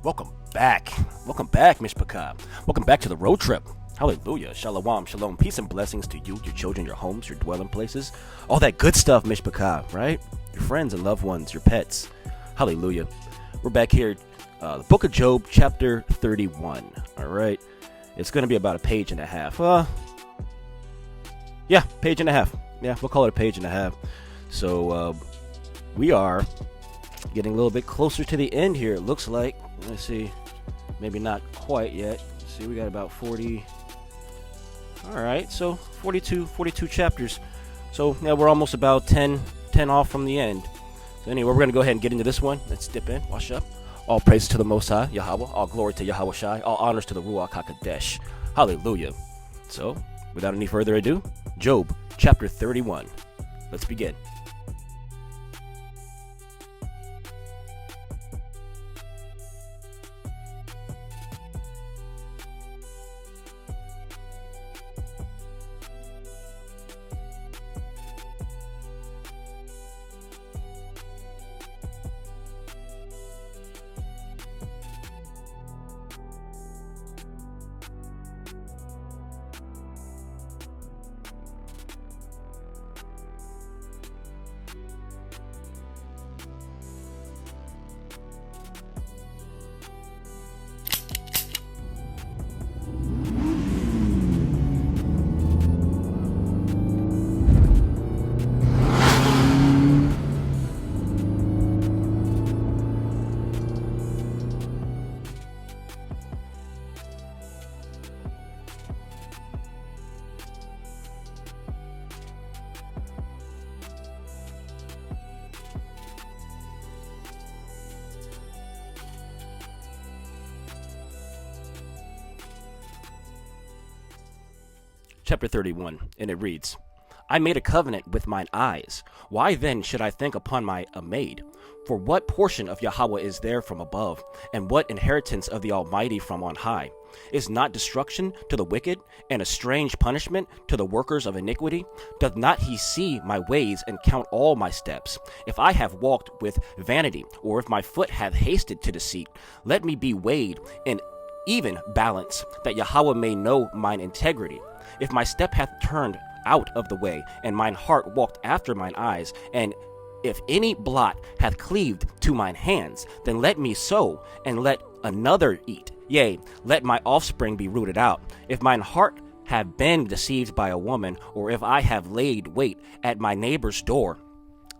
Welcome back. Welcome back, Mishpachah. Welcome back to the road trip. Hallelujah. Shalom, shalom. Peace and blessings to you, your children, your homes, your dwelling places. All that good stuff, Mishpachah, right? Your friends and loved ones, your pets. Hallelujah. We're back here, the book of Job, chapter 31. All right. It's going to be about a page and a half. Page and a half. Yeah, we'll call it a page and a half. So, we are getting a little bit closer to the end here, it looks like. Let's see. Maybe not quite yet. Let's see, we got about 40. All right, so 42 chapters. So, yeah, we're almost about 10 off from the end. So, anyway, we're going to go ahead and get into this one. Let's dip in, wash up. All praise to the Most High, Yahweh. All glory to Yahweh Shai. All honors to the Ruach HaKodesh. Hallelujah. So, without any further ado, Job, chapter 31. Let's begin. Chapter 31, and it reads, I made a covenant with mine eyes. Why then should I think upon my maid? For what portion of Yahweh is there from above, and what inheritance of the Almighty from on high? Is not destruction to the wicked, and a strange punishment to the workers of iniquity? Doth not he see my ways and count all my steps? If I have walked with vanity, or if my foot hath hasted to deceit, let me be weighed in even balance, that Yahweh may know mine integrity. If my step hath turned out of the way, and mine heart walked after mine eyes, and if any blot hath cleaved to mine hands, then let me sow, and let another eat. Yea, let my offspring be rooted out. If mine heart have been deceived by a woman, or if I have laid wait at my neighbor's door,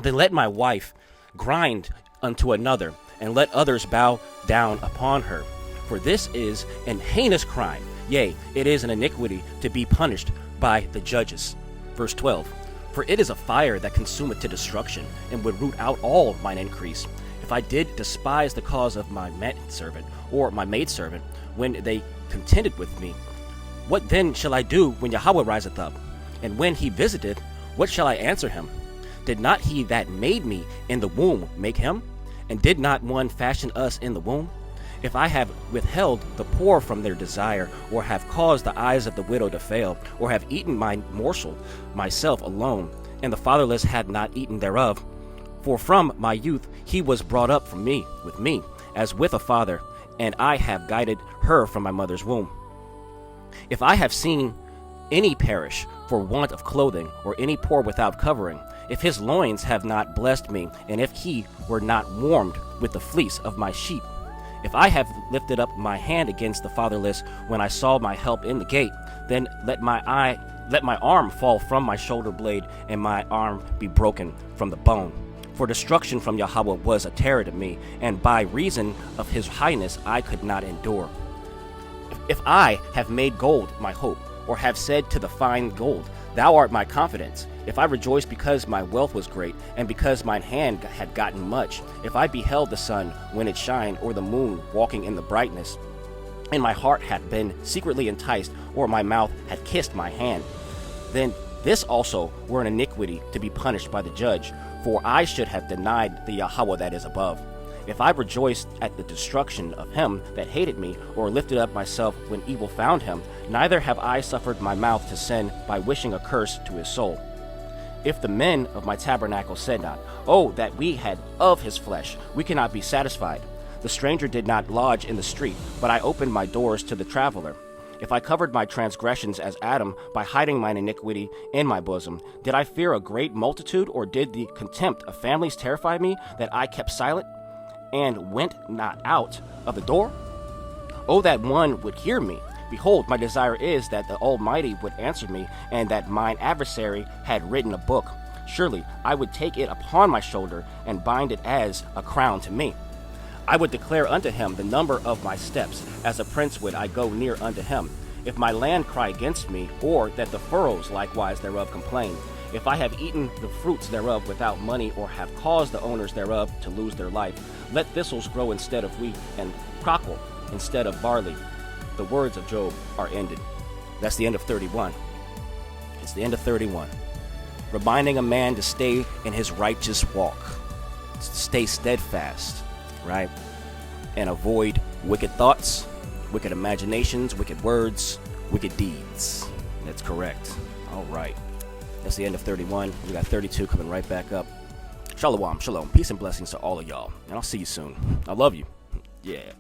then let my wife grind unto another, and let others bow down upon her. For this is an heinous crime. Yea, it is an iniquity to be punished by the judges. Verse 12. For it is a fire that consumeth to destruction, and would root out all mine increase. If I did despise the cause of my manservant, or my maidservant, when they contended with me, what then shall I do when Yahweh riseth up? And when he visiteth, what shall I answer him? Did not he that made me in the womb make him? And did not one fashion us in the womb? If I have withheld the poor from their desire, or have caused the eyes of the widow to fail, or have eaten my morsel myself alone, and the fatherless had not eaten thereof, for from my youth he was brought up from me, with me, as with a father, and I have guided her from my mother's womb. If I have seen any perish for want of clothing, or any poor without covering, if his loins have not blessed me, and if he were not warmed with the fleece of my sheep, if I have lifted up my hand against the fatherless when I saw my help in the gate, then let my arm fall from my shoulder blade, and my arm be broken from the bone. For destruction from Yahweh was a terror to me, and by reason of his highness I could not endure. If I have made gold my hope, or have said to the fine gold, Thou art my confidence, if I rejoiced because my wealth was great, and because mine hand had gotten much, if I beheld the sun when it shined, or the moon walking in the brightness, and my heart had been secretly enticed, or my mouth had kissed my hand, then this also were an iniquity to be punished by the judge, for I should have denied the Yahweh that is above. If I rejoiced at the destruction of him that hated me, or lifted up myself when evil found him, neither have I suffered my mouth to sin by wishing a curse to his soul. If the men of my tabernacle said not, Oh, that we had of his flesh, we cannot be satisfied, The stranger did not lodge in the street, but I opened my doors to the traveler. If I covered my transgressions as Adam by hiding mine iniquity in my bosom, did I fear a great multitude, or did the contempt of families terrify me that I kept silent and went not out of the door? Oh, that one would hear me. Behold, my desire is that the Almighty would answer me, and that mine adversary had written a book. Surely I would take it upon my shoulder and bind it as a crown to me. I would declare unto him the number of my steps, as a prince would I go near unto him. If my land cry against me, or that the furrows likewise thereof complain, if I have eaten the fruits thereof without money, or have caused the owners thereof to lose their life, let thistles grow instead of wheat, and cockle instead of barley. The words of Job are ended. That's the end of 31. It's the end of 31. Reminding a man to stay in his righteous walk, to stay steadfast, right? And avoid wicked thoughts, wicked imaginations, wicked words, wicked deeds. That's correct. All right. That's the end of 31. We got 32 coming right back up. Shalom, shalom. Peace and blessings to all of y'all. And I'll see you soon. I love you. Yeah.